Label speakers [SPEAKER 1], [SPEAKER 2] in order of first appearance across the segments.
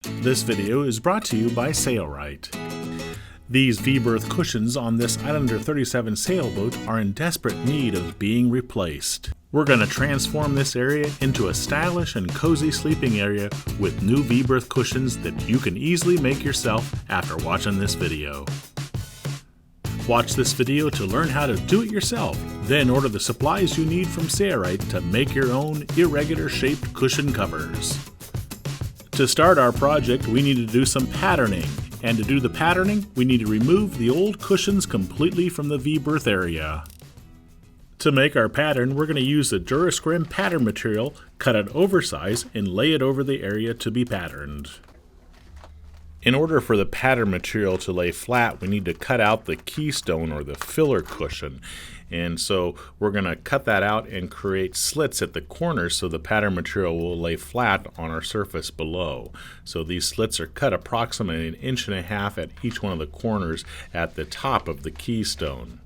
[SPEAKER 1] This video is brought to you by Sailrite. These V-Berth cushions on this Islander 37 sailboat are in desperate need of being replaced. We're going to transform this area into a stylish and cozy sleeping area with new V-Berth cushions that you can easily make yourself after watching this video. Watch this video to learn how to do it yourself, then order the supplies you need from Sailrite to make your own irregular shaped cushion covers. To start our project, we need to do some patterning, and to do the patterning, we need to remove the old cushions completely from the V-berth area. To make our pattern, we're going to use the Durascrim pattern material, cut it oversize, and lay it over the area to be patterned. In order for the pattern material to lay flat, we need to cut out the keystone or the filler cushion. And so we're going to cut that out and create slits at the corners so the pattern material will lay flat on our surface below. So these slits are cut approximately 1.5 inches at each one of the corners at the top of the keystone.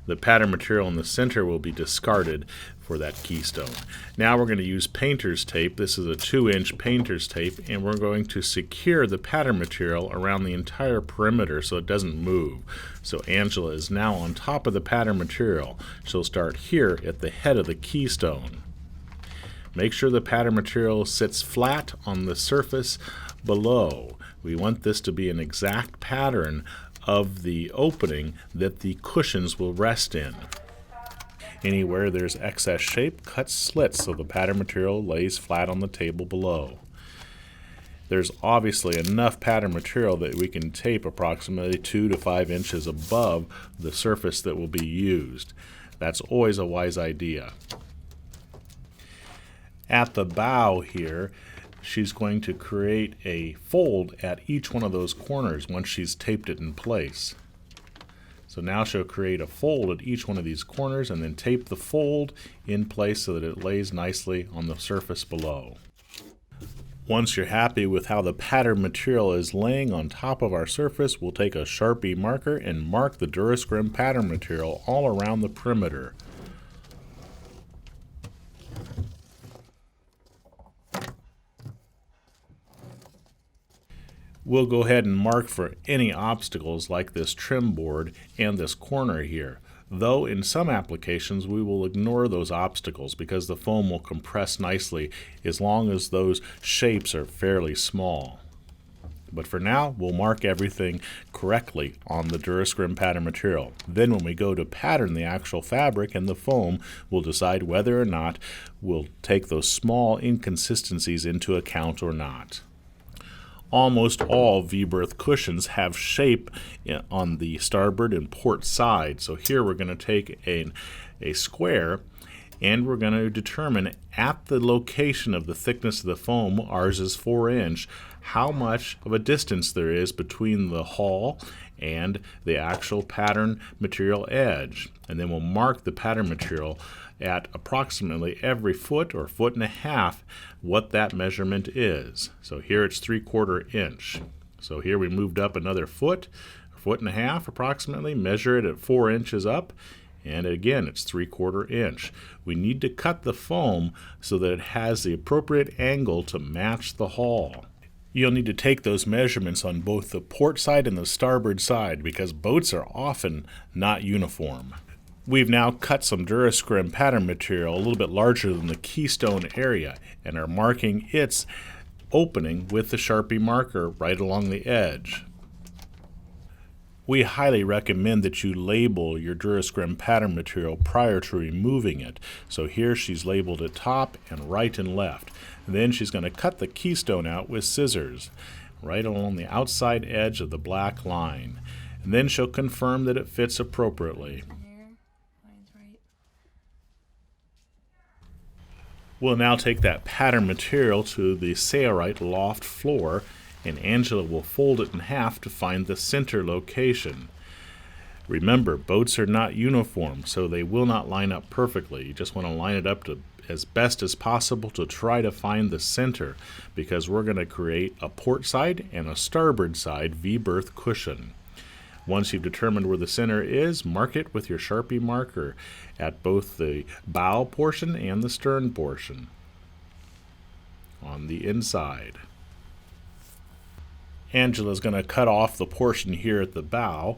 [SPEAKER 1] The pattern material in the center will be discarded for that keystone. Now we're going to use painter's tape. This is a 2-inch painter's tape, and we're going to secure the pattern material around the entire perimeter so it doesn't move. So Angela is now on top of the pattern material. She'll start here at the head of the keystone. Make sure the pattern material sits flat on the surface below. We want this to be an exact pattern of the opening that the cushions will rest in. Anywhere there's excess shape, cut slits so the pattern material lays flat on the table below. There's obviously enough pattern material that we can tape approximately 2 to 5 inches above the surface that will be used. That's always a wise idea. At the bow here, she's going to create a fold at each one of those corners once she's taped it in place. So now she'll create a fold at each one of these corners and then tape the fold in place so that it lays nicely on the surface below. Once you're happy with how the pattern material is laying on top of our surface, we'll take a Sharpie marker and mark the Durascrim pattern material all around the perimeter. We'll go ahead and mark for any obstacles like this trim board and this corner here. Though in some applications we will ignore those obstacles because the foam will compress nicely as long as those shapes are fairly small. But for now, we'll mark everything correctly on the Durascrim pattern material. Then when we go to pattern the actual fabric and the foam, we'll decide whether or not we'll take those small inconsistencies into account or not. Almost all V-berth cushions have shape on the starboard and port side. So here we're going to take a square and we're going to determine at the location of the thickness of the foam, ours is 4-inch, how much of a distance there is between the hull and the actual pattern material edge. And then we'll mark the pattern material at approximately every foot or 1.5 feet what that measurement is. So here it's 3/4 inch. So here we moved up another foot, 1.5 feet approximately, measure it at 4 inches up, and again it's 3/4 inch. We need to cut the foam so that it has the appropriate angle to match the hull. You'll need to take those measurements on both the port side and the starboard side because boats are often not uniform. We've now cut some Durascrim pattern material a little bit larger than the keystone area and are marking its opening with the Sharpie marker right along the edge. We highly recommend that you label your Durascrim pattern material prior to removing it. So here she's labeled at top and right and left. And then she's going to cut the keystone out with scissors right along the outside edge of the black line. And then she'll confirm that it fits appropriately. We'll now take that pattern material to the Sailrite loft floor, and Angela will fold it in half to find the center location. Remember, boats are not uniform, so they will not line up perfectly. You just want to line it up to as best as possible to try to find the center, because we're going to create a port side and a starboard side V-berth cushion. Once you've determined where the center is, mark it with your Sharpie marker at both the bow portion and the stern portion on the inside. Angela's going to cut off the portion here at the bow,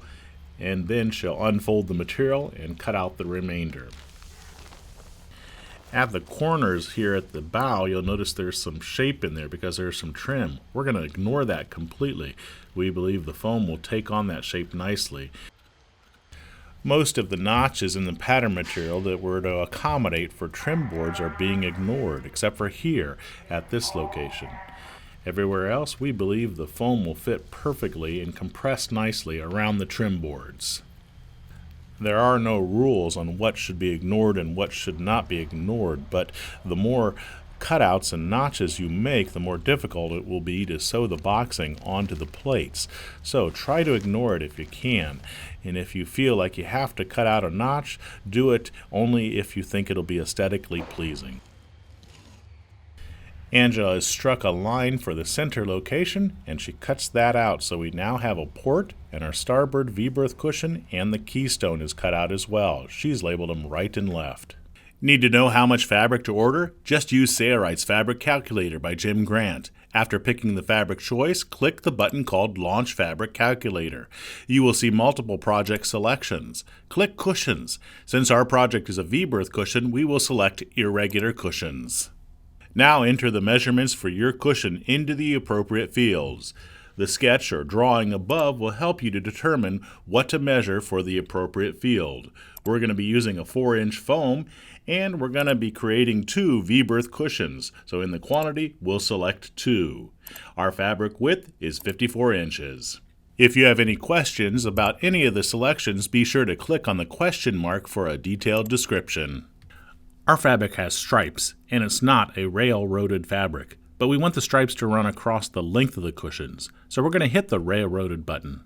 [SPEAKER 1] and then she'll unfold the material and cut out the remainder. At the corners here at the bow, you'll notice there's some shape in there because there's some trim. We're going to ignore that completely. We believe the foam will take on that shape nicely. Most of the notches in the pattern material that were to accommodate for trim boards are being ignored, except for here at this location. Everywhere else, we believe the foam will fit perfectly and compress nicely around the trim boards. There are no rules on what should be ignored and what should not be ignored, but the more cutouts and notches you make, the more difficult it will be to sew the boxing onto the plates. So try to ignore it if you can. And if you feel like you have to cut out a notch, do it only if you think it'll be aesthetically pleasing. Angela has struck a line for the center location, and she cuts that out, so we now have a port, and our starboard V-berth cushion and the keystone is cut out as well. She's labeled them right and left. Need to know how much fabric to order? Just use Sailrite's Fabric Calculator by Jim Grant. After picking the fabric choice, click the button called Launch Fabric Calculator. You will see multiple project selections. Click Cushions. Since our project is a V-berth cushion, we will select irregular cushions. Now enter the measurements for your cushion into the appropriate fields. The sketch or drawing above will help you to determine what to measure for the appropriate field. We're going to be using a 4-inch foam, and we're going to be creating 2 V-berth cushions. So in the quantity, we'll select 2. Our fabric width is 54 inches. If you have any questions about any of the selections, be sure to click on the question mark for a detailed description. Our fabric has stripes, and it's not a railroaded fabric, but we want the stripes to run across the length of the cushions, so we're going to hit the railroaded button.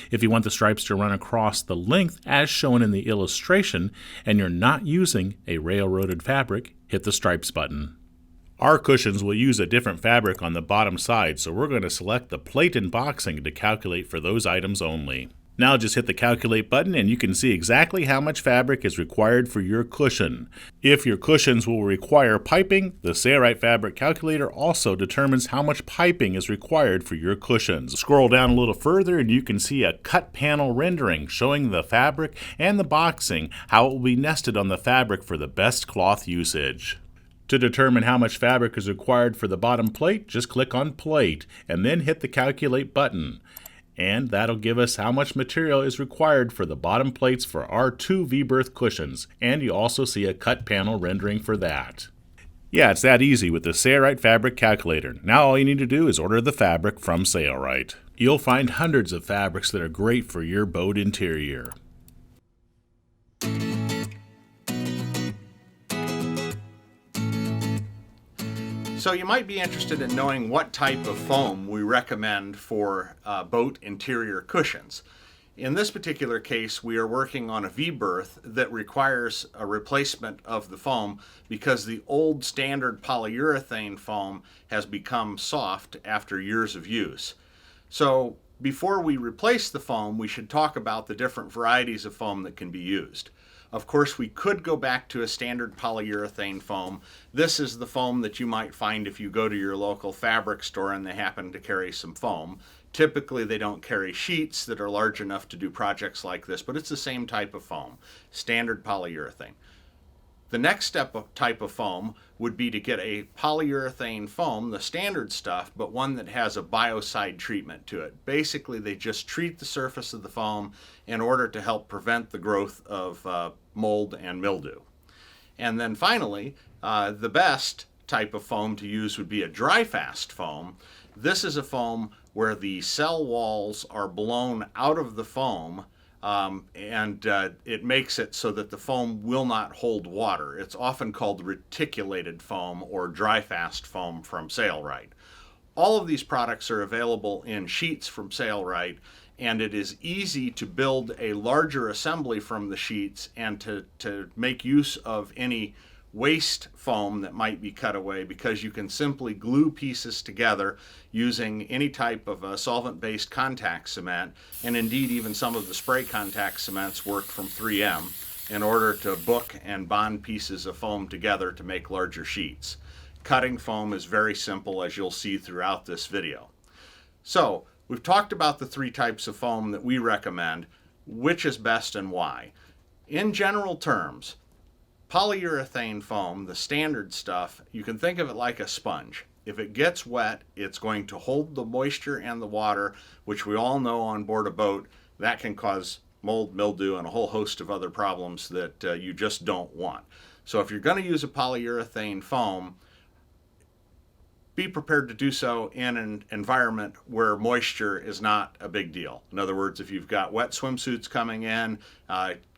[SPEAKER 1] If you want the stripes to run across the length as shown in the illustration, and you're not using a railroaded fabric, hit the stripes button. Our cushions will use a different fabric on the bottom side, so we're going to select the plate and boxing to calculate for those items only. Now just hit the calculate button and you can see exactly how much fabric is required for your cushion. If your cushions will require piping, the Sailrite Fabric Calculator also determines how much piping is required for your cushions. Scroll down a little further and you can see a cut panel rendering showing the fabric and the boxing, how it will be nested on the fabric for the best cloth usage. To determine how much fabric is required for the bottom plate, just click on Plate and then hit the Calculate button. And that'll give us how much material is required for the bottom plates for our 2 V-berth cushions, and you also see a cut panel rendering for that. Yeah, it's that easy with the Sailrite Fabric Calculator. Now all you need to do is order the fabric from Sailrite. You'll find hundreds of fabrics that are great for your boat interior.
[SPEAKER 2] So you might be interested in knowing what type of foam we recommend for boat interior cushions. In this particular case, we are working on a V-berth that requires a replacement of the foam because the old standard polyurethane foam has become soft after years of use. So before we replace the foam, we should talk about the different varieties of foam that can be used. Of course, we could go back to a standard polyurethane foam. This is the foam that you might find if you go to your local fabric store and they happen to carry some foam. Typically, they don't carry sheets that are large enough to do projects like this, but it's the same type of foam, standard polyurethane. The next type of foam would be to get a polyurethane foam, the standard stuff, but one that has a biocide treatment to it. Basically, they just treat the surface of the foam in order to help prevent the growth of mold and mildew. And then finally, the best type of foam to use would be a dry-fast foam. This is a foam where the cell walls are blown out of the foam and it makes it so that the foam will not hold water. It's often called reticulated foam or dry-fast foam from Sailrite. All of these products are available in sheets from Sailrite, and it is easy to build a larger assembly from the sheets and to make use of any waste foam that might be cut away, because you can simply glue pieces together using any type of solvent-based contact cement, and indeed even some of the spray contact cements work from 3M in order to book and bond pieces of foam together to make larger sheets. Cutting foam is very simple, as you'll see throughout this video. So We've talked about the three types of foam that we recommend, which is best and why. In general terms, polyurethane foam, the standard stuff, you can think of it like a sponge. If it gets wet, it's going to hold the moisture and the water, which we all know on board a boat, that can cause mold, mildew, and a whole host of other problems that you just don't want. So if you're going to use a polyurethane foam, be prepared to do so in an environment where moisture is not a big deal. In other words, if you've got wet swimsuits coming in,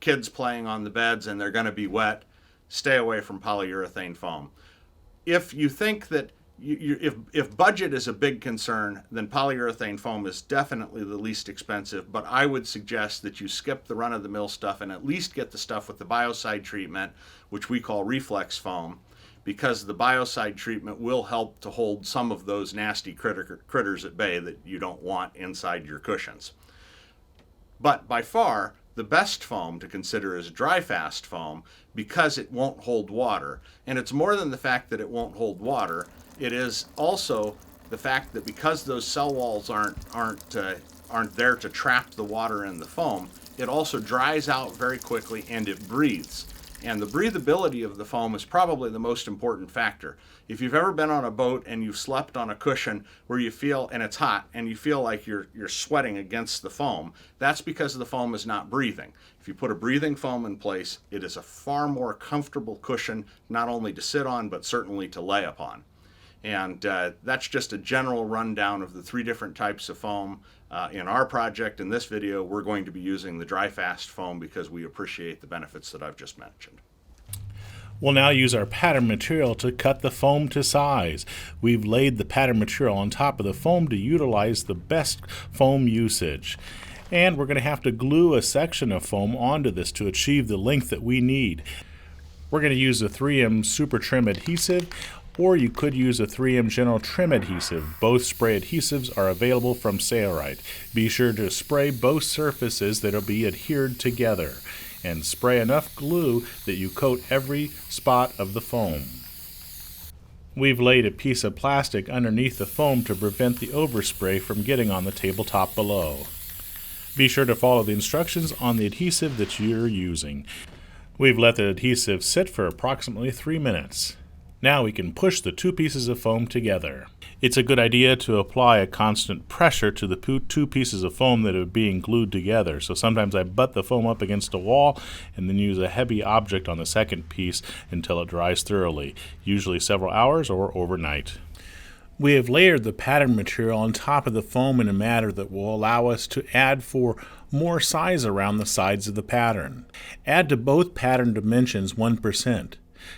[SPEAKER 2] kids playing on the beds and they're going to be wet, stay away from polyurethane foam. If you think that if budget is a big concern, then polyurethane foam is definitely the least expensive, but I would suggest that you skip the run-of-the-mill stuff and at least get the stuff with the biocide treatment, which we call reflex foam, because the biocide treatment will help to hold some of those nasty critters at bay that you don't want inside your cushions. But by far, the best foam to consider is dry fast foam because it won't hold water. And it's more than the fact that it won't hold water. It is also the fact that because those cell walls aren't there to trap the water in the foam, it also dries out very quickly and it breathes. And the breathability of the foam is probably the most important factor. If you've ever been on a boat and you've slept on a cushion where you feel, and it's hot, and you feel like you're sweating against the foam, that's because the foam is not breathing. If you put a breathing foam in place, it is a far more comfortable cushion, not only to sit on, but certainly to lay upon. And that's just a general rundown of the three different types of foam. In our project, in this video, we're going to be using the dry fast foam because we appreciate the benefits that I've just mentioned.
[SPEAKER 1] We'll now use our pattern material to cut the foam to size. We've laid the pattern material on top of the foam to utilize the best foam usage. And we're going to have to glue a section of foam onto this to achieve the length that we need. We're going to use a 3M Super Trim adhesive, or you could use a 3M General Trim adhesive. Both spray adhesives are available from Sailrite. Be sure to spray both surfaces that will be adhered together, and spray enough glue that you coat every spot of the foam. We've laid a piece of plastic underneath the foam to prevent the overspray from getting on the tabletop below. Be sure to follow the instructions on the adhesive that you're using. We've let the adhesive sit for approximately 3 minutes. Now we can push the two pieces of foam together. It's a good idea to apply a constant pressure to the two pieces of foam that are being glued together. So sometimes I butt the foam up against a wall and then use a heavy object on the second piece until it dries thoroughly, usually several hours or overnight. We have layered the pattern material on top of the foam in a manner that will allow us to add for more size around the sides of the pattern. Add to both pattern dimensions 1%.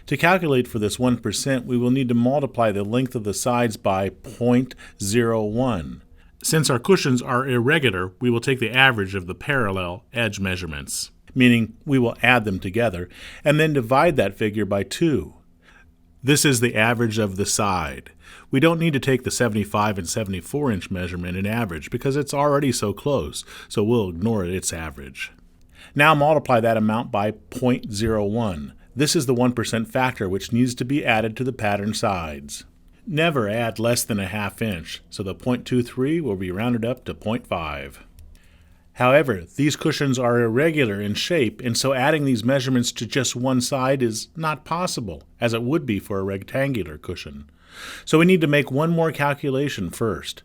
[SPEAKER 1] To calculate for this 1%, we will need to multiply the length of the sides by 0.01. Since our cushions are irregular, we will take the average of the parallel edge measurements, meaning we will add them together, and then divide that figure by 2. This is the average of the side. We don't need to take the 75 and 74 inch measurement and average because it's already so close, so we'll ignore its average. Now multiply that amount by 0.01. This is the 1% factor which needs to be added to the pattern sides. Never add less than a ½ inch, so the 0.23 will be rounded up to 0.5. However, these cushions are irregular in shape, and so adding these measurements to just one side is not possible, as it would be for a rectangular cushion. So we need to make one more calculation first.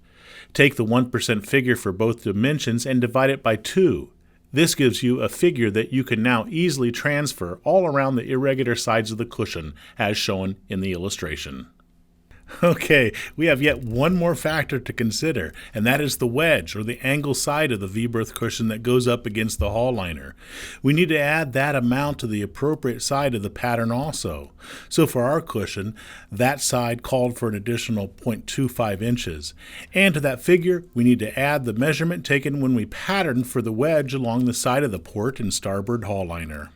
[SPEAKER 1] Take the 1% figure for both dimensions and divide it by 2. This gives you a figure that you can now easily transfer all around the irregular sides of the cushion, as shown in the illustration. Okay, we have yet one more factor to consider, and that is the wedge, or the angle side of the V-berth cushion that goes up against the hull liner. We need to add that amount to the appropriate side of the pattern also. So for our cushion, that side called for an additional 0.25 inches. And to that figure, we need to add the measurement taken when we patterned for the wedge along the side of the port and starboard hull liner.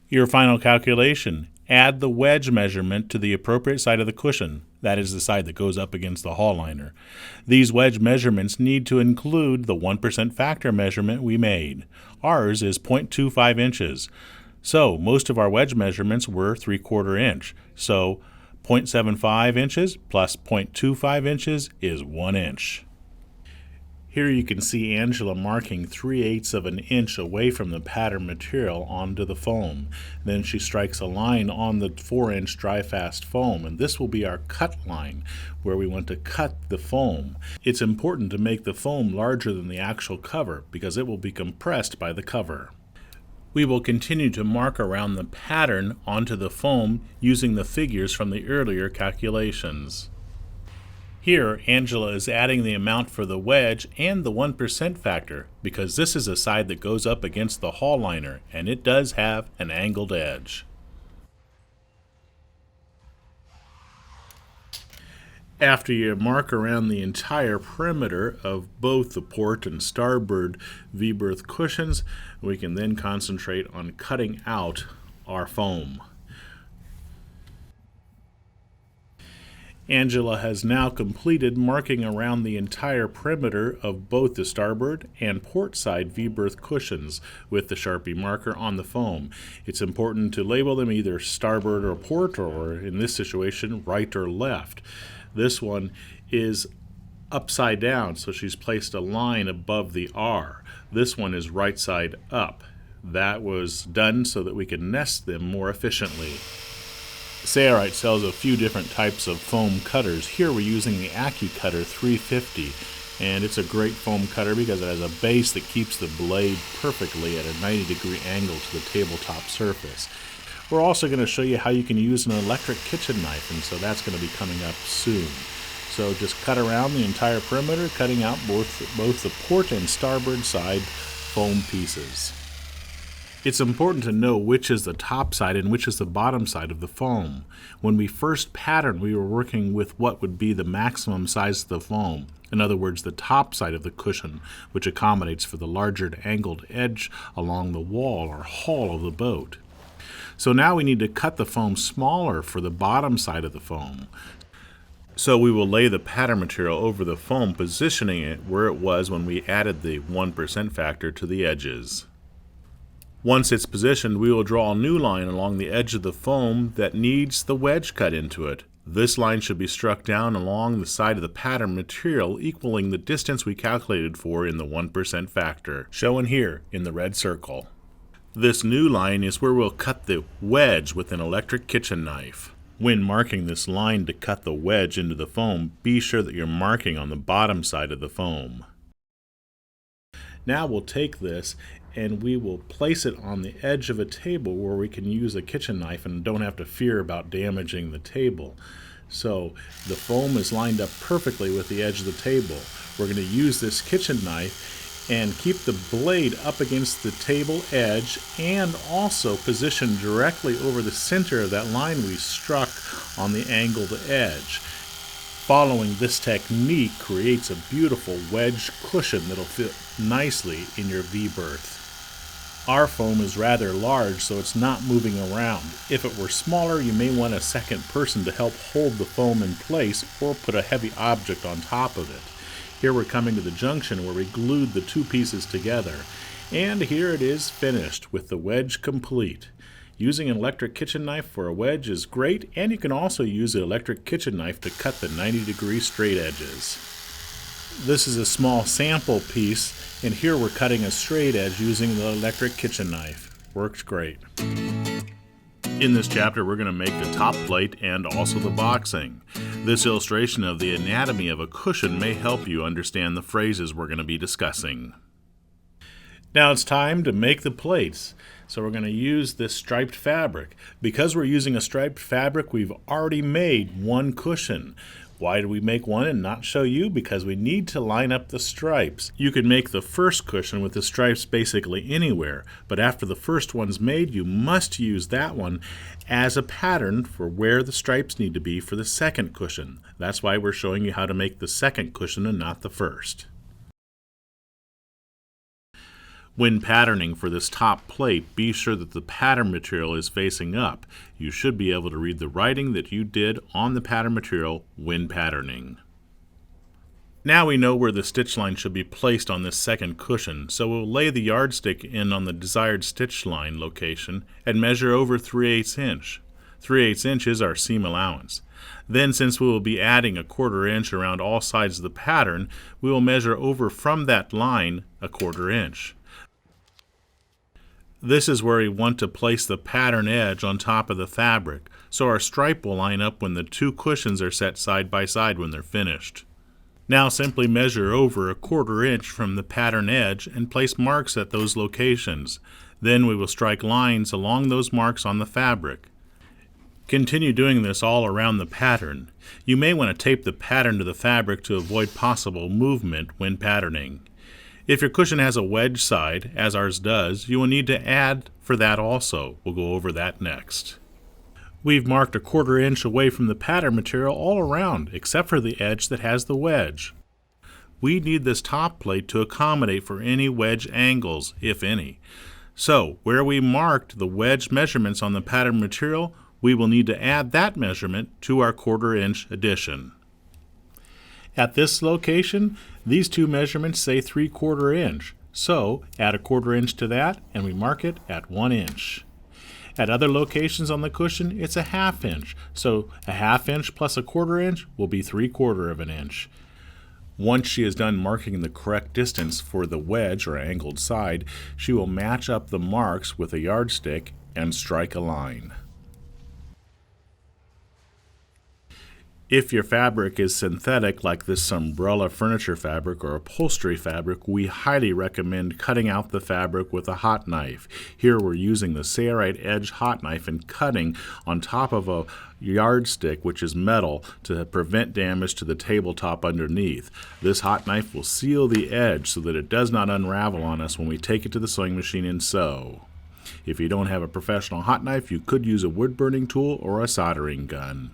[SPEAKER 1] Your final calculation. Add the wedge measurement to the appropriate side of the cushion, that is the side that goes up against the hull liner. These wedge measurements need to include the 1% factor measurement we made. Ours is 0.25 inches. So most of our wedge measurements were 3/4 inch. So 0.75 inches plus 0.25 inches is 1 inch. Here you can see Angela marking 3/8 of an inch away from the pattern material onto the foam. Then she strikes a line on the 4-inch dry fast foam, and this will be our cut line where we want to cut the foam. It's important to make the foam larger than the actual cover because it will be compressed by the cover. We will continue to mark around the pattern onto the foam using the figures from the earlier calculations. Here, Angela is adding the amount for the wedge and the 1% factor because this is a side that goes up against the hull liner and it does have an angled edge. After you mark around the entire perimeter of both the port and starboard V-berth cushions, we can then concentrate on cutting out our foam. Angela has now completed marking around the entire perimeter of both the starboard and port side V-berth cushions with the Sharpie marker on the foam. It's important to label them either starboard or port, or in this situation, right or left. This one is upside down, so she's placed a line above the R. This one is right side up. That was done so that we could nest them more efficiently. Sailrite sells a few different types of foam cutters. Here we're using the AccuCutter 350, and it's a great foam cutter because it has a base that keeps the blade perfectly at a 90-degree angle to the tabletop surface. We're also going to show you how you can use an electric kitchen knife, and so that's going to be coming up soon. So just cut around the entire perimeter, cutting out both the port and starboard side foam pieces. It's important to know which is the top side and which is the bottom side of the foam. When we first patterned, we were working with what would be the maximum size of the foam. In other words, the top side of the cushion, which accommodates for the larger angled edge along the wall or hull of the boat. So now we need to cut the foam smaller for the bottom side of the foam. So we will lay the pattern material over the foam, positioning it where it was when we added the 1% factor to the edges. Once it's positioned, we will draw a new line along the edge of the foam that needs the wedge cut into it. This line should be struck down along the side of the pattern material, equaling the distance we calculated for in the 1% factor, shown here in the red circle. This new line is where we'll cut the wedge with an electric kitchen knife. When marking this line to cut the wedge into the foam, be sure that you're marking on the bottom side of the foam. Now we'll take this and we will place it on the edge of a table where we can use a kitchen knife and don't have to fear about damaging the table. So the foam is lined up perfectly with the edge of the table. We're going to use this kitchen knife and keep the blade up against the table edge and also positioned directly over the center of that line we struck on the angled edge. Following this technique creates a beautiful wedge cushion that'll fit nicely in your V-berth. Our foam is rather large, so it's not moving around. If it were smaller, you may want a second person to help hold the foam in place or put a heavy object on top of it. Here we're coming to the junction where we glued the two pieces together. And here it is finished with the wedge complete. Using an electric kitchen knife for a wedge is great, and you can also use an electric kitchen knife to cut the 90-degree straight edges. This is a small sample piece, and here we're cutting a straight edge using the electric kitchen knife. Works great. In this chapter, we're going to make the top plate and also the boxing. This illustration of the anatomy of a cushion may help you understand the phrases we're going to be discussing. Now it's time to make the plates. So we're going to use this striped fabric. Because we're using a striped fabric, we've already made one cushion. Why do we make one and not show you? Because we need to line up the stripes. You can make the first cushion with the stripes basically anywhere, but after the first one's made, you must use that one as a pattern for where the stripes need to be for the second cushion. That's why we're showing you how to make the second cushion and not the first. When patterning for this top plate, be sure that the pattern material is facing up. You should be able to read the writing that you did on the pattern material when patterning. Now we know where the stitch line should be placed on this second cushion, so we'll lay the yardstick in on the desired stitch line location and measure over 3/8 inch. 3/8 inch is our seam allowance. Then, since we will be adding a 1/4 inch around all sides of the pattern, we will measure over from that line a 1/4 inch. This is where we want to place the pattern edge on top of the fabric, so our stripe will line up when the two cushions are set side by side when they're finished. Now simply measure over a 1/4 inch from the pattern edge and place marks at those locations. Then we will strike lines along those marks on the fabric. Continue doing this all around the pattern. You may want to tape the pattern to the fabric to avoid possible movement when patterning. If your cushion has a wedge side, as ours does, you will need to add for that also. We'll go over that next. We've marked a 1/4 inch away from the pattern material all around, except for the edge that has the wedge. We need this top plate to accommodate for any wedge angles, if any. So, where we marked the wedge measurements on the pattern material, we will need to add that measurement to our 1/4 inch addition. At this location, these two measurements say 3/4 inch, so add a 1/4 inch to that and we mark it at 1 inch. At other locations on the cushion, it's a 1/2 inch, so a 1/2 inch plus a 1/4 inch will be 3/4 inch. Once she is done marking the correct distance for the wedge or angled side, she will match up the marks with a yardstick and strike a line. If your fabric is synthetic like this umbrella furniture fabric or upholstery fabric, we highly recommend cutting out the fabric with a hot knife. Here we're using the Sailrite Edge hot knife and cutting on top of a yardstick, which is metal, to prevent damage to the tabletop underneath. This hot knife will seal the edge so that it does not unravel on us when we take it to the sewing machine and sew. If you don't have a professional hot knife, you could use a wood burning tool or a soldering gun.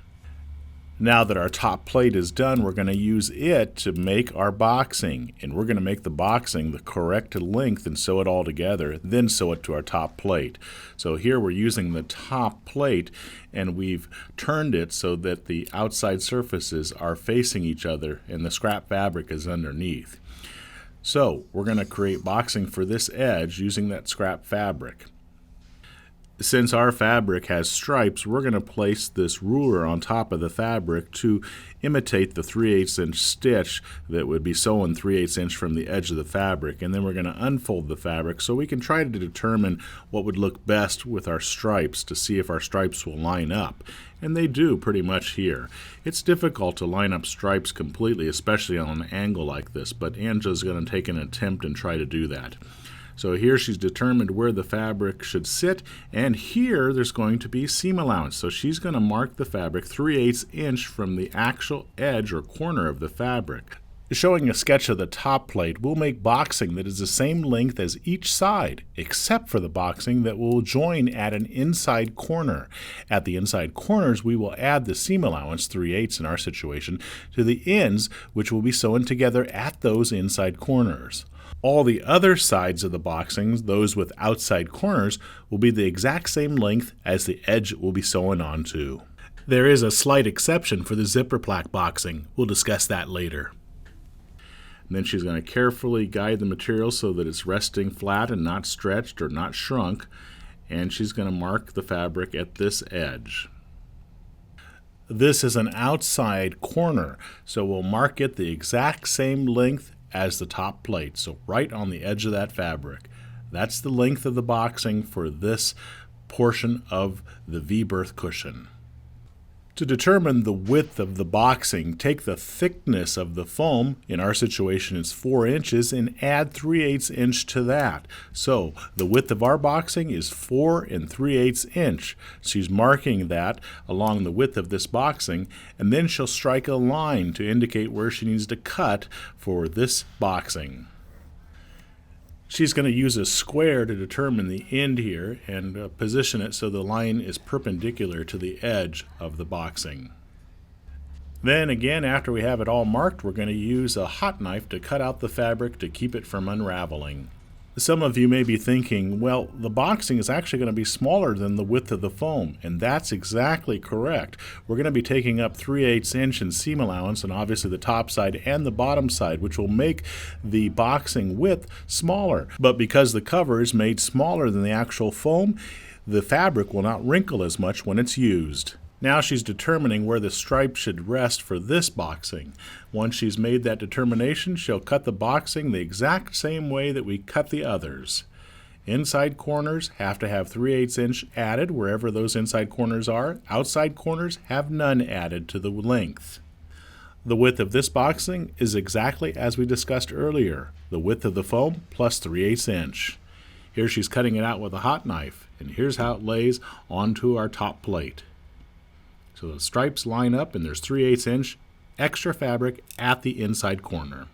[SPEAKER 1] Now that our top plate is done, we're going to use it to make our boxing, and we're going to make the boxing the correct length and sew it all together, then sew it to our top plate. So here we're using the top plate and we've turned it so that the outside surfaces are facing each other and the scrap fabric is underneath. So we're going to create boxing for this edge using that scrap fabric. Since our fabric has stripes, we're going to place this ruler on top of the fabric to imitate the 3/8 inch stitch that would be sewn 3/8 inch from the edge of the fabric, and then we're going to unfold the fabric so we can try to determine what would look best with our stripes to see if our stripes will line up. And they do pretty much here. It's difficult to line up stripes completely, especially on an angle like this, but Angela's going to take an attempt and try to do that. So here she's determined where the fabric should sit, and here there's going to be seam allowance. So she's going to mark the fabric 3/8 inch from the actual edge or corner of the fabric. Showing a sketch of the top plate, we'll make boxing that is the same length as each side, except for the boxing that will join at an inside corner. At the inside corners, we will add the seam allowance, 3/8 in our situation, to the ends, which will be sewn together at those inside corners. All the other sides of the boxings, those with outside corners, will be the exact same length as the edge will be sewn onto. There is a slight exception for the zipper plaque boxing. We'll discuss that later. And then she's going to carefully guide the material so that it's resting flat and not stretched or not shrunk, and she's going to mark the fabric at this edge. This is an outside corner, so we'll mark it the exact same length as the top plate, so right on the edge of that fabric. That's the length of the boxing for this portion of the V-Berth cushion. To determine the width of the boxing, take the thickness of the foam, in our situation it's 4 inches, and add 3/8 inch to that. So the width of our boxing is 4 3/8 inch. She's marking that along the width of this boxing, and then she'll strike a line to indicate where she needs to cut for this boxing. She's going to use a square to determine the end here and position it so the line is perpendicular to the edge of the boxing. Then again, after we have it all marked, we're going to use a hot knife to cut out the fabric to keep it from unraveling. Some of you may be thinking, well, the boxing is actually going to be smaller than the width of the foam, and that's exactly correct. We're going to be taking up 3/8 inch in seam allowance, and obviously the top side and the bottom side, which will make the boxing width smaller. But because the cover is made smaller than the actual foam, the fabric will not wrinkle as much when it's used. Now she's determining where the stripe should rest for this boxing. Once she's made that determination, she'll cut the boxing the exact same way that we cut the others. Inside corners have to have 3/8 inch added wherever those inside corners are. Outside corners have none added to the length. The width of this boxing is exactly as we discussed earlier, the width of the foam plus 3/8 inch. Here she's cutting it out with a hot knife, and here's how it lays onto our top plate. So the stripes line up and there's 3/8 inch extra fabric at the inside corner.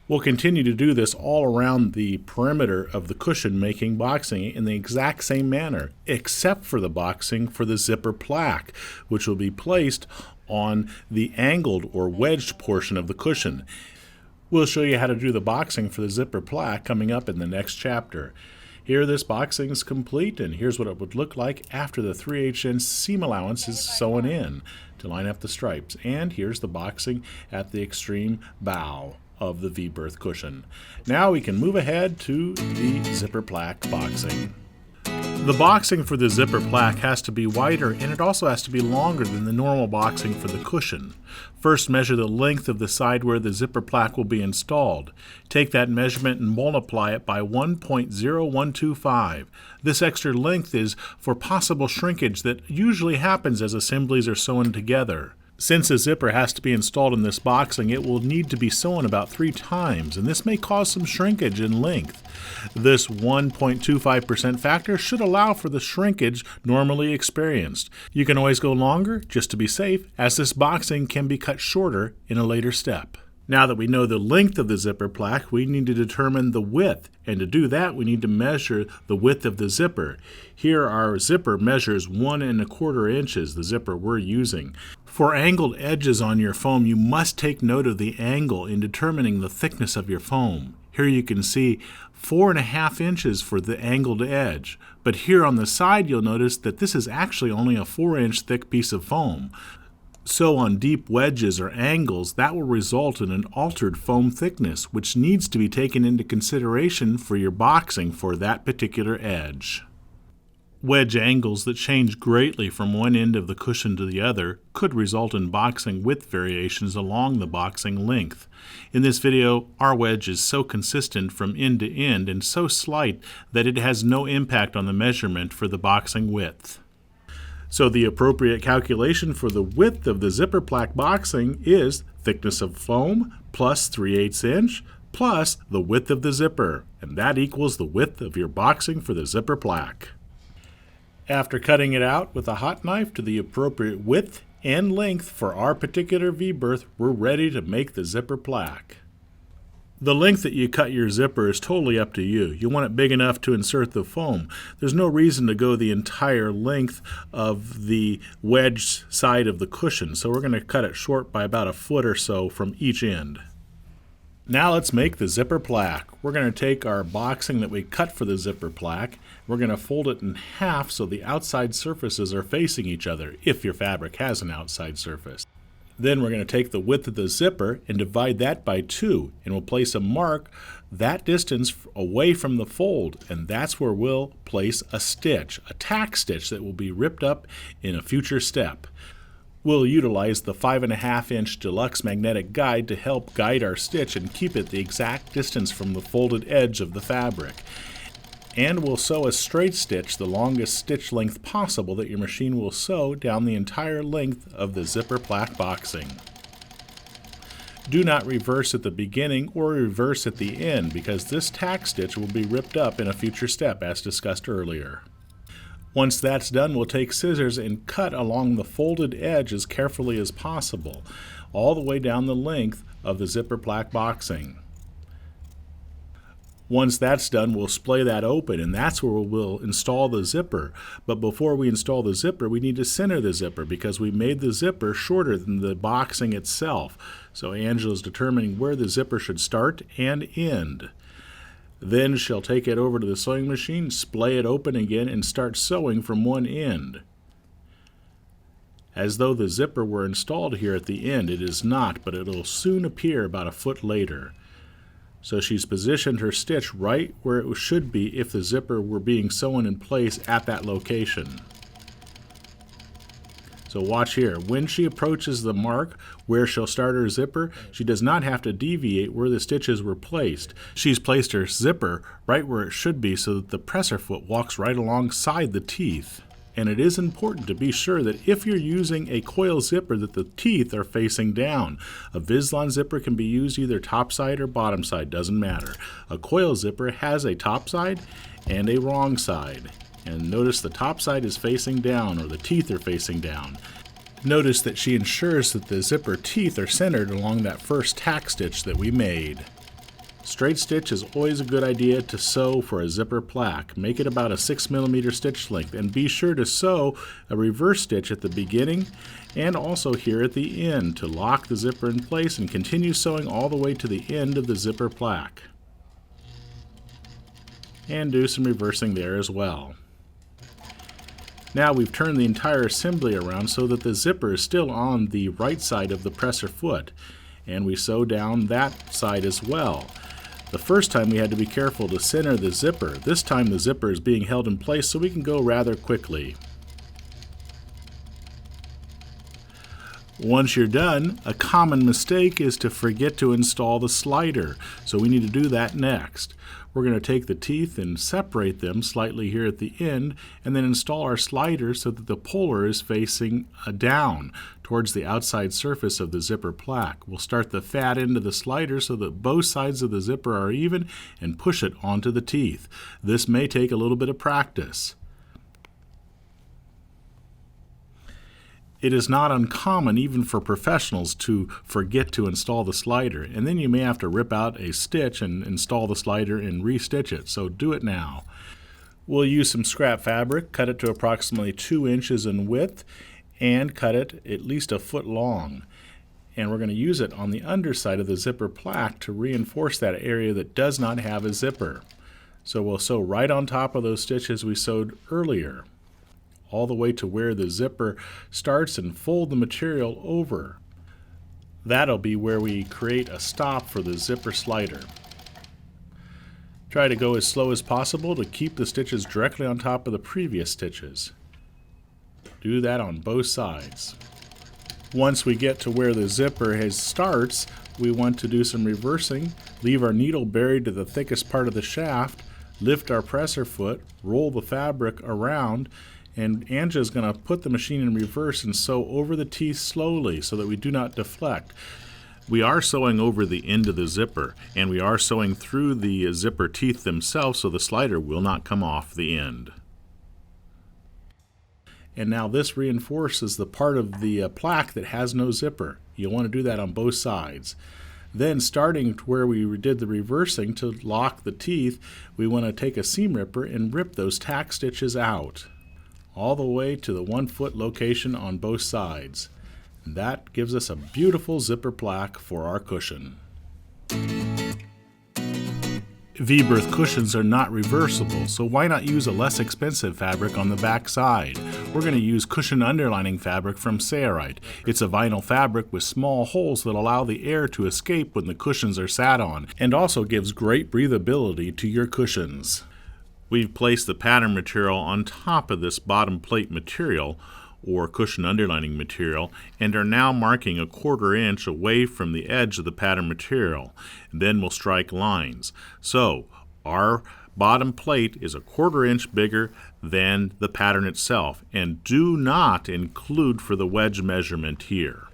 [SPEAKER 1] We'll continue to do this all around the perimeter of the cushion making boxing in the exact same manner, except for the boxing for the zipper plaque, which will be placed on the angled or wedged portion of the cushion. We'll show you how to do the boxing for the zipper plaque coming up in the next chapter. Here this boxing is complete, and here's what it would look like after the 3/8 inch seam allowance is sewn in to line up the stripes. And here's the boxing at the extreme bow of the V-Berth cushion. Now we can move ahead to the zipper plaque boxing. The boxing for the zipper plaque has to be wider, and it also has to be longer than the normal boxing for the cushion. First, measure the length of the side where the zipper plaque will be installed. Take that measurement and multiply it by 1.0125. This extra length is for possible shrinkage that usually happens as assemblies are sewn together. Since a zipper has to be installed in this boxing, it will need to be sewn about 3 times, and this may cause some shrinkage in length. This 1.25% factor should allow for the shrinkage normally experienced. You can always go longer, just to be safe, as this boxing can be cut shorter in a later step. Now that we know the length of the zipper plaque, we need to determine the width, and to do that we need to measure the width of the zipper. Here our zipper measures 1¼ inches, the zipper we're using. For angled edges on your foam, you must take note of the angle in determining the thickness of your foam. Here you can see 4½ inches for the angled edge, but here on the side you'll notice that this is actually only a 4-inch thick piece of foam. So on deep wedges or angles, that will result in an altered foam thickness, which needs to be taken into consideration for your boxing for that particular edge. Wedge angles that change greatly from one end of the cushion to the other could result in boxing width variations along the boxing length. In this video, our wedge is so consistent from end to end and so slight that it has no impact on the measurement for the boxing width. So the appropriate calculation for the width of the zipper plaque boxing is thickness of foam plus 3/8 inch plus the width of the zipper, and that equals the width of your boxing for the zipper plaque. After cutting it out with a hot knife to the appropriate width and length for our particular V-berth, we're ready to make the zipper plaque. The length that you cut your zipper is totally up to you. You want it big enough to insert the foam. There's no reason to go the entire length of the wedge side of the cushion, so we're going to cut it short by about 1 foot or so from each end. Now let's make the zipper plaque. We're going to take our boxing that we cut for the zipper plaque. We're going to fold it in half so the outside surfaces are facing each other, if your fabric has an outside surface. Then we're going to take the width of the zipper and divide that by 2, and we'll place a mark that distance away from the fold, and that's where we'll place a stitch, a tack stitch that will be ripped up in a future step. We'll utilize the 5½ inch deluxe magnetic guide to help guide our stitch and keep it the exact distance from the folded edge of the fabric. And we'll sew a straight stitch, the longest stitch length possible that your machine will sew down the entire length of the zipper plaque boxing. Do not reverse at the beginning or reverse at the end, because this tack stitch will be ripped up in a future step as discussed earlier. Once that's done, we'll take scissors and cut along the folded edge as carefully as possible, all the way down the length of the zipper plaque boxing. Once that's done, we'll splay that open, and that's where we'll install the zipper. But before we install the zipper, we need to center the zipper because we made the zipper shorter than the boxing itself. So Angela's determining where the zipper should start and end. Then she'll take it over to the sewing machine, splay it open again, and start sewing from one end. As though the zipper were installed here at the end, it is not, but it'll soon appear about 1 foot later. So she's positioned her stitch right where it should be if the zipper were being sewn in place at that location. So watch here. When she approaches the mark where she'll start her zipper, she does not have to deviate where the stitches were placed. She's placed her zipper right where it should be so that the presser foot walks right alongside the teeth. And it is important to be sure that if you're using a coil zipper that the teeth are facing down. A Vislon zipper can be used either top side or bottom side, doesn't matter. A coil zipper has a top side and a wrong side. And notice the top side is facing down, or the teeth are facing down. Notice that she ensures that the zipper teeth are centered along that first tack stitch that we made. Straight stitch is always a good idea to sew for a zipper plaque. Make it about a 6mm stitch length, and be sure to sew a reverse stitch at the beginning and also here at the end to lock the zipper in place, and continue sewing all the way to the end of the zipper plaque. And do some reversing there as well. Now we've turned the entire assembly around so that the zipper is still on the right side of the presser foot, and we sew down that side as well. The first time we had to be careful to center the zipper. This time the zipper is being held in place so we can go rather quickly. Once you're done, a common mistake is to forget to install the slider, so we need to do that next. We're going to take the teeth and separate them slightly here at the end, and then install our slider so that the puller is facing down towards the outside surface of the zipper plaque. We'll start the fat end of the slider so that both sides of the zipper are even, and push it onto the teeth. This may take a little bit of practice. It is not uncommon, even for professionals, to forget to install the slider, and then you may have to rip out a stitch and install the slider and re-stitch it, so do it now. We'll use some scrap fabric, cut it to approximately 2 inches in width, and cut it at least a foot long. And we're going to use it on the underside of the zipper plaque to reinforce that area that does not have a zipper. So we'll sew right on top of those stitches we sewed earlier, all the way to where the zipper starts, and fold the material over. That'll be where we create a stop for the zipper slider. Try to go as slow as possible to keep the stitches directly on top of the previous stitches. Do that on both sides. Once we get to where the zipper starts, we want to do some reversing. Leave our needle buried to the thickest part of the shaft, lift our presser foot, roll the fabric around, and Anja is going to put the machine in reverse and sew over the teeth slowly so that we do not deflect. We are sewing over the end of the zipper, and we are sewing through the zipper teeth themselves so the slider will not come off the end. And now this reinforces the part of the plaque that has no zipper. You'll want to do that on both sides. Then, starting where we did the reversing to lock the teeth, we want to take a seam ripper and rip those tack stitches out, all the way to the 1 foot location on both sides. And that gives us a beautiful zipper plaque for our cushion. V-Berth cushions are not reversible, so why not use a less expensive fabric on the back side? We're going to use cushion underlining fabric from Sailrite. It's a vinyl fabric with small holes that allow the air to escape when the cushions are sat on, and also gives great breathability to your cushions. We've placed the pattern material on top of this bottom plate material, or cushion underlining material, and are now marking a 1/4 inch away from the edge of the pattern material. Then we'll strike lines. So our bottom plate is a 1/4 inch bigger than the pattern itself, and do not include for the wedge measurement here.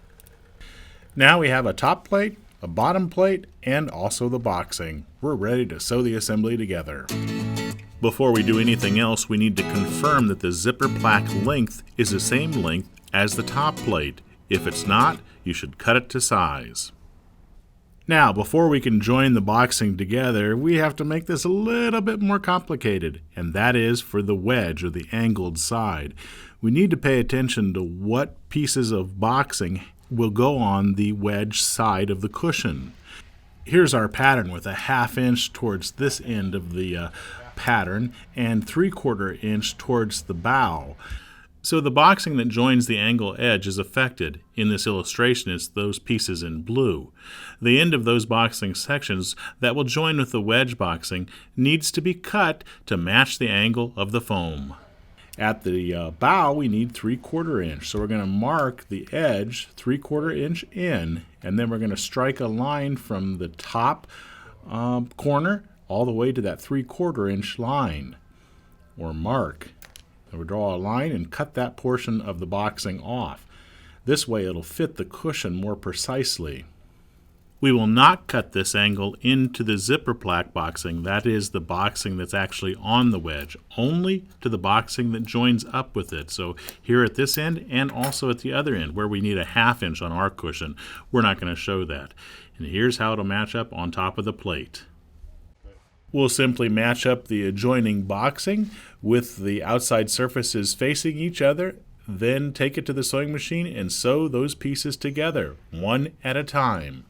[SPEAKER 1] Now we have a top plate, a bottom plate, and also the boxing. We're ready to sew the assembly together. Before we do anything else, we need to confirm that the zipper plaque length is the same length as the top plate. If it's not, you should cut it to size. Now, before we can join the boxing together, we have to make this a little bit more complicated, and that is for the wedge, or the angled side. We need to pay attention to what pieces of boxing will go on the wedge side of the cushion. Here's our pattern with a 1/2 inch towards this end of the pattern and 3/4 inch towards the bow. So the boxing that joins the angle edge is affected. In this illustration, it's those pieces in blue. The end of those boxing sections that will join with the wedge boxing needs to be cut to match the angle of the foam. At the bow, we need 3/4 inch. So we're going to mark the edge 3/4 inch in, and then we're going to strike a line from the top corner all the way to that 3/4 inch line, or mark. And we draw a line and cut that portion of the boxing off. This way it'll fit the cushion more precisely. We will not cut this angle into the zipper plaque boxing, that is the boxing that's actually on the wedge, only to the boxing that joins up with it. So here at this end and also at the other end where we need a 1/2 inch on our cushion, we're not going to show that. And here's how it'll match up on top of the plate. We'll simply match up the adjoining boxing with the outside surfaces facing each other, then take it to the sewing machine and sew those pieces together, one at a time.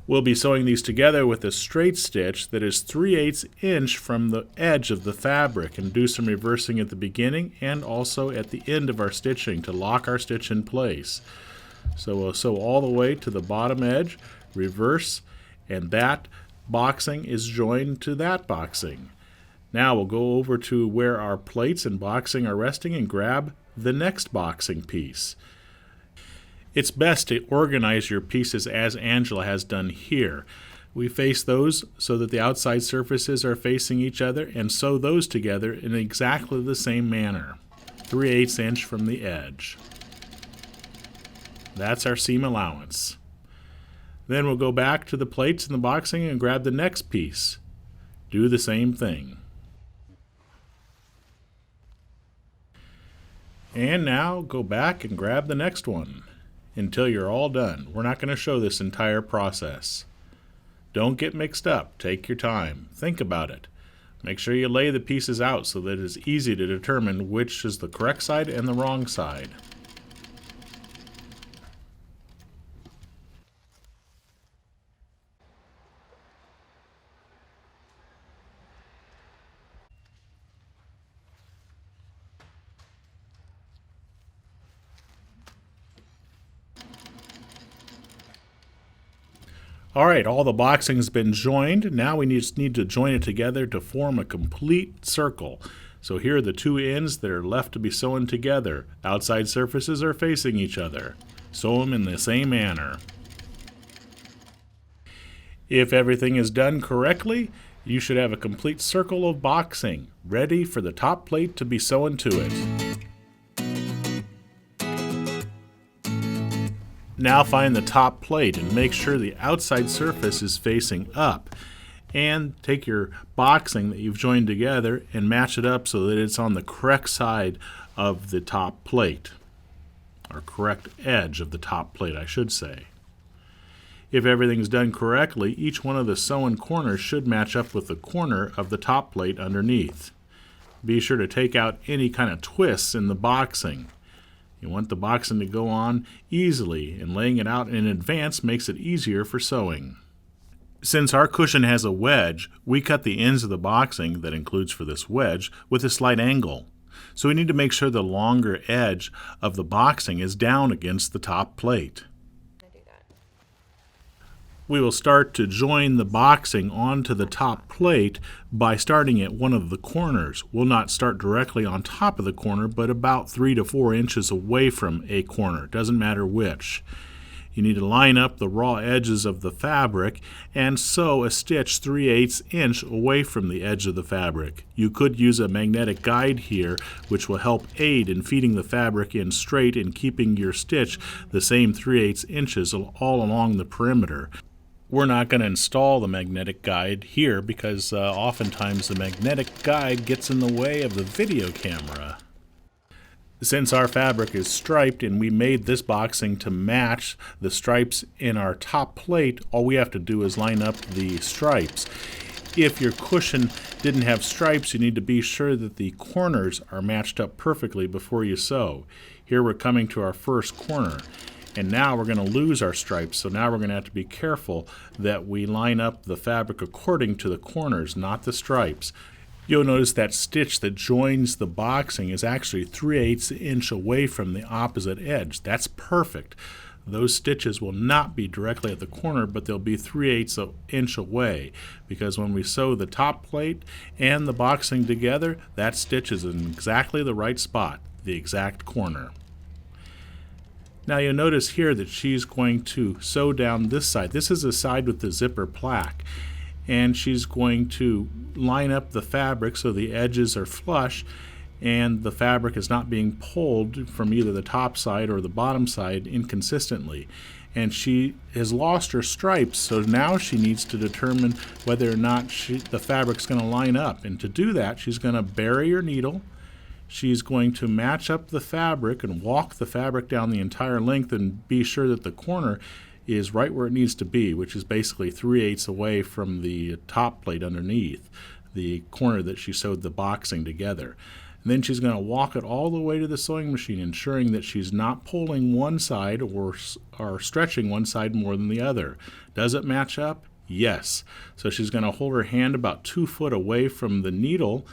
[SPEAKER 1] We'll be sewing these together with a straight stitch that is 3/8 inch from the edge of the fabric, and do some reversing at the beginning and also at the end of our stitching to lock our stitch in place. So we'll sew all the way to the bottom edge, reverse, and that boxing is joined to that boxing. Now we'll go over to where our plates and boxing are resting and grab the next boxing piece. It's best to organize your pieces as Angela has done here. We face those so that the outside surfaces are facing each other and sew those together in exactly the same manner, 3/8 inch from the edge. That's our seam allowance. Then we'll go back to the plates and the boxing and grab the next piece. Do the same thing. And now go back and grab the next one until you're all done. We're not going to show this entire process. Don't get mixed up. Take your time. Think about it. Make sure you lay the pieces out so that it's easy to determine which is the correct side and the wrong side. Alright, all the boxing's been joined. Now we just need to join it together to form a complete circle. So here are the two ends that are left to be sewn together. Outside surfaces are facing each other. Sew them in the same manner. If everything is done correctly, you should have a complete circle of boxing, ready for the top plate to be sewn to it. Now find the top plate and make sure the outside surface is facing up. And take your boxing that you've joined together and match it up so that it's on the correct side of the top plate. Or correct edge of the top plate, I should say. If everything's done correctly, each one of the sewn corners should match up with the corner of the top plate underneath. Be sure to take out any kind of twists in the boxing. You want the boxing to go on easily, and laying it out in advance makes it easier for sewing. Since our cushion has a wedge, we cut the ends of the boxing, that includes for this wedge, with a slight angle. So we need to make sure the longer edge of the boxing is down against the top plate. We will start to join the boxing onto the top plate by starting at one of the corners. We'll not start directly on top of the corner, but about 3 to 4 inches away from a corner. Doesn't matter which. You need to line up the raw edges of the fabric and sew a stitch 3/8 inch away from the edge of the fabric. You could use a magnetic guide here, which will help aid in feeding the fabric in straight and keeping your stitch the same 3/8 inches all along the perimeter. We're not going to install the magnetic guide here because oftentimes the magnetic guide gets in the way of the video camera. Since our fabric is striped and we made this boxing to match the stripes in our top plate, all we have to do is line up the stripes. If your cushion didn't have stripes, you need to be sure that the corners are matched up perfectly before you sew. Here we're coming to our first corner. And now we're going to lose our stripes, so now we're going to have to be careful that we line up the fabric according to the corners, not the stripes. You'll notice that stitch that joins the boxing is actually 3/8 inch away from the opposite edge. That's perfect. Those stitches will not be directly at the corner, but they'll be 3/8 inch away, because when we sew the top plate and the boxing together, that stitch is in exactly the right spot, the exact corner. Now you'll notice here that she's going to sew down this side. This is the side with the zipper plaque. And she's going to line up the fabric so the edges are flush and the fabric is not being pulled from either the top side or the bottom side inconsistently. And she has lost her stripes, so now she needs to determine whether or not the fabric's going to line up. And to do that, she's going to bury her needle. She's going to match up the fabric and walk the fabric down the entire length and be sure that the corner is right where it needs to be, which is basically 3/8 away from the top plate underneath, the corner that she sewed the boxing together. And then she's going to walk it all the way to the sewing machine, ensuring that she's not pulling one side or stretching one side more than the other. Does it match up? Yes. So she's going to hold her hand about 2 foot away from the needle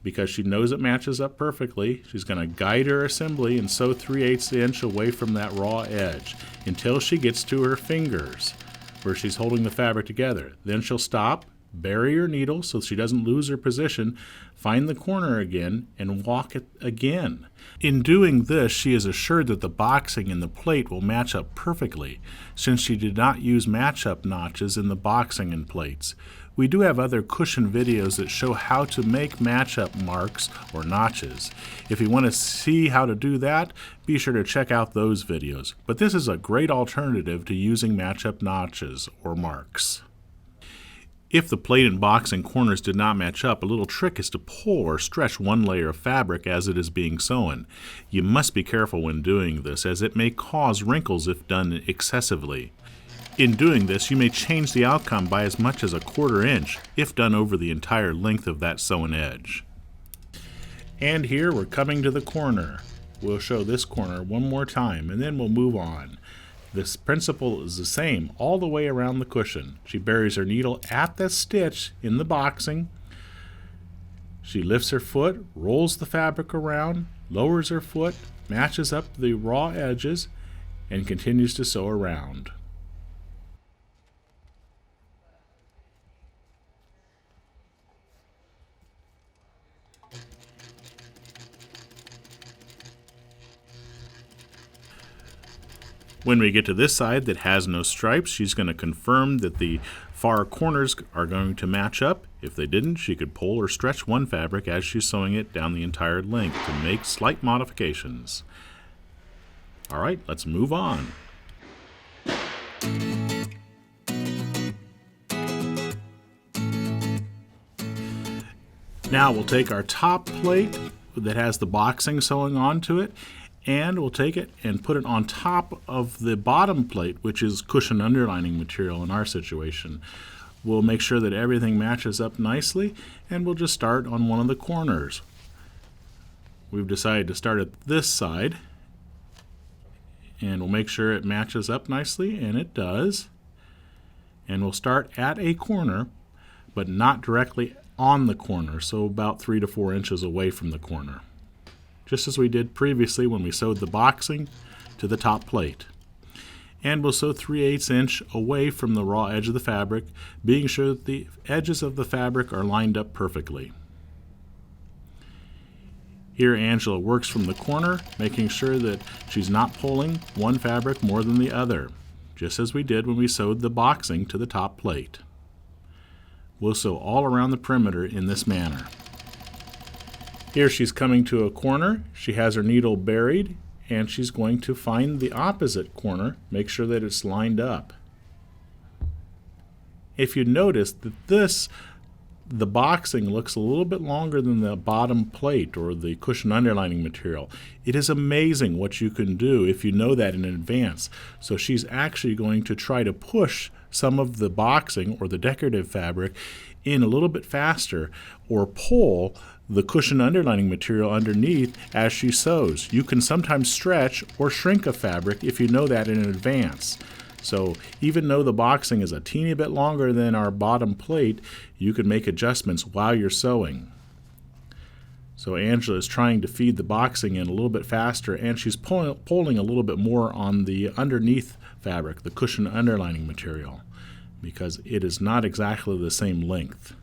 [SPEAKER 1] because she knows it matches up perfectly. She's going to guide her assembly and sew 3/8 inch away from that raw edge until she gets to her fingers where she's holding the fabric together. Then she'll stop, bury her needle so she doesn't lose her position, find the corner again, and walk it again. In doing this, she is assured that the boxing and the plate will match up perfectly, since she did not use match-up notches in the boxing and plates. We do have other cushion videos that show how to make match-up marks or notches. If you want to see how to do that, be sure to check out those videos. But this is a great alternative to using match-up notches or marks. If the plate and boxing corners did not match up, a little trick is to pull or stretch one layer of fabric as it is being sewn. You must be careful when doing this, as it may cause wrinkles if done excessively. In doing this, you may change the outcome by as much as 1/4 inch if done over the entire length of that sewn edge. And here we're coming to the corner. We'll show this corner one more time and then we'll move on. This principle is the same all the way around the cushion. She buries her needle at the stitch in the boxing. She lifts her foot, rolls the fabric around, lowers her foot, matches up the raw edges, and continues to sew around. When we get to this side that has no stripes, she's going to confirm that the far corners are going to match up. If they didn't, she could pull or stretch one fabric as she's sewing it down the entire length to make slight modifications. All right, let's move on. Now we'll take our top plate that has the boxing sewing onto it, and we'll take it and put it on top of the bottom plate, which is cushion underlining material in our situation. We'll make sure that everything matches up nicely, and we'll just start on one of the corners. We've decided to start at this side, and we'll make sure it matches up nicely, and it does. And we'll start at a corner, but not directly on the corner, so about 3 to 4 inches away from the corner, just as we did previously when we sewed the boxing to the top plate. And we'll sew 3/8 inch away from the raw edge of the fabric, being sure that the edges of the fabric are lined up perfectly. Here Angela works from the corner, making sure that she's not pulling one fabric more than the other, just as we did when we sewed the boxing to the top plate. We'll sew all around the perimeter in this manner. Here she's coming to a corner. She has her needle buried, and she's going to find the opposite corner, make sure that it's lined up. If you notice that the boxing looks a little bit longer than the bottom plate or the cushion underlining material. It is amazing what you can do if you know that in advance. So she's actually going to try to push some of the boxing or the decorative fabric in a little bit faster, or pull the cushion underlining material underneath as she sews. You can sometimes stretch or shrink a fabric if you know that in advance. So even though the boxing is a teeny bit longer than our bottom plate, you can make adjustments while you're sewing. So Angela is trying to feed the boxing in a little bit faster, and she's pulling a little bit more on the underneath fabric, the cushion underlining material, because it is not exactly the same length.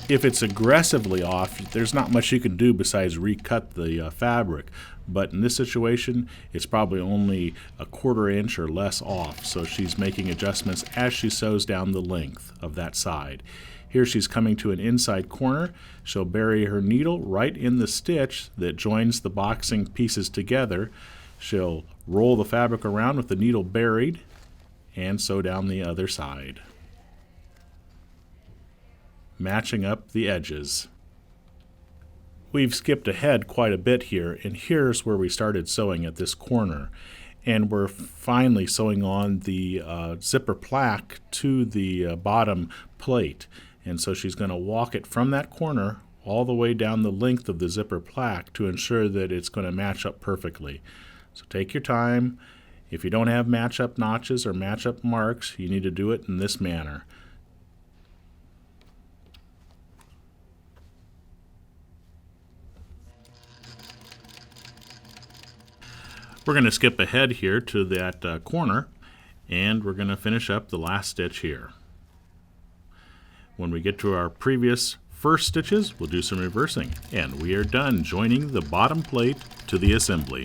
[SPEAKER 1] If it's aggressively off, there's not much you can do besides recut the fabric. But in this situation, it's probably only a 1/4 inch or less off. So she's making adjustments as she sews down the length of that side. Here she's coming to an inside corner. She'll bury her needle right in the stitch that joins the boxing pieces together. She'll roll the fabric around with the needle buried and sew down the other side, matching up the edges. We've skipped ahead quite a bit here, and here's where we started sewing at this corner. And we're finally sewing on the zipper plaque to the bottom plate. And so she's going to walk it from that corner all the way down the length of the zipper plaque to ensure that it's going to match up perfectly. So take your time. If you don't have match-up notches or match-up marks, you need to do it in this manner. We're going to skip ahead here to that corner, and we're going to finish up the last stitch here. When we get to our previous first stitches, we'll do some reversing, and we are done joining the bottom plate to the assembly.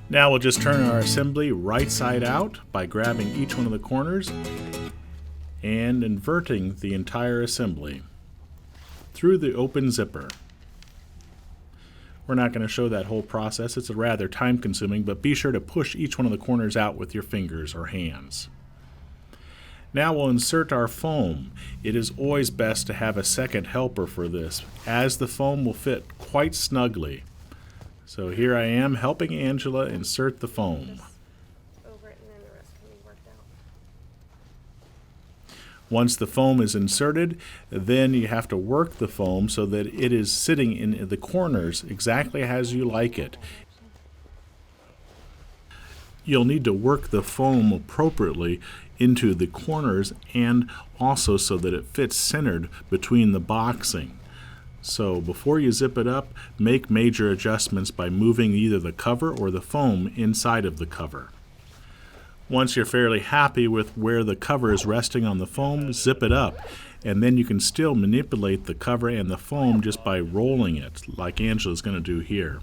[SPEAKER 1] Now we'll just turn our assembly right side out by grabbing each one of the corners and inverting the entire assembly through the open zipper. We're not going to show that whole process. It's rather time consuming, but be sure to push each one of the corners out with your fingers or hands. Now we'll insert our foam. It is always best to have a second helper for this, as the foam will fit quite snugly. So here I am helping Angela insert the foam. Once the foam is inserted, then you have to work the foam so that it is sitting in the corners exactly as you like it. You'll need to work the foam appropriately into the corners and also so that it fits centered between the boxing. So before you zip it up, make major adjustments by moving either the cover or the foam inside of the cover. Once you're fairly happy with where the cover is resting on the foam, zip it up, and then you can still manipulate the cover and the foam just by rolling it, like Angela's going to do here.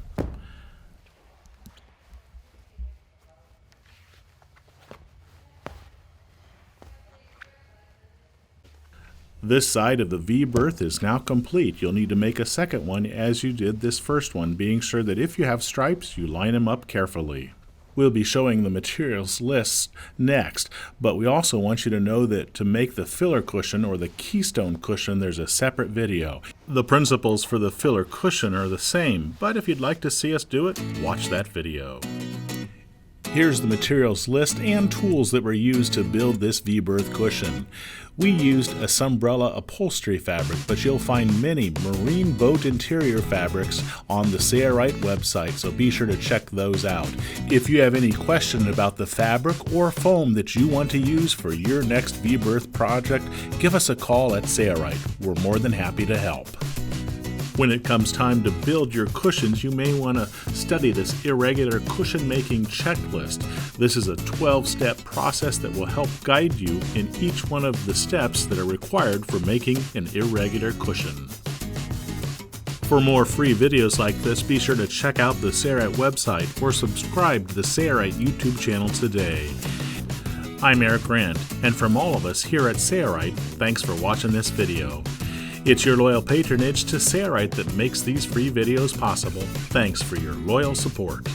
[SPEAKER 1] This side of the V-berth is now complete. You'll need to make a second one as you did this first one, being sure that if you have stripes, you line them up carefully. We'll be showing the materials list next, but we also want you to know that to make the filler cushion or the keystone cushion, there's a separate video. The principles for the filler cushion are the same, but if you'd like to see us do it, watch that video. Here's the materials list and tools that were used to build this V-berth cushion. We used a Sunbrella upholstery fabric, but you'll find many marine boat interior fabrics on the Sailrite website, so be sure to check those out. If you have any question about the fabric or foam that you want to use for your next V-berth project, give us a call at Sailrite. We're more than happy to help. When it comes time to build your cushions, you may want to study this irregular cushion making checklist. This is a 12-step process that will help guide you in each one of the steps that are required for making an irregular cushion. For more free videos like this, be sure to check out the Sailrite website or subscribe to the Sailrite YouTube channel today. I'm Eric Grant, and from all of us here at Sailrite, thanks for watching this video. It's your loyal patronage to Sailrite that makes these free videos possible. Thanks for your loyal support.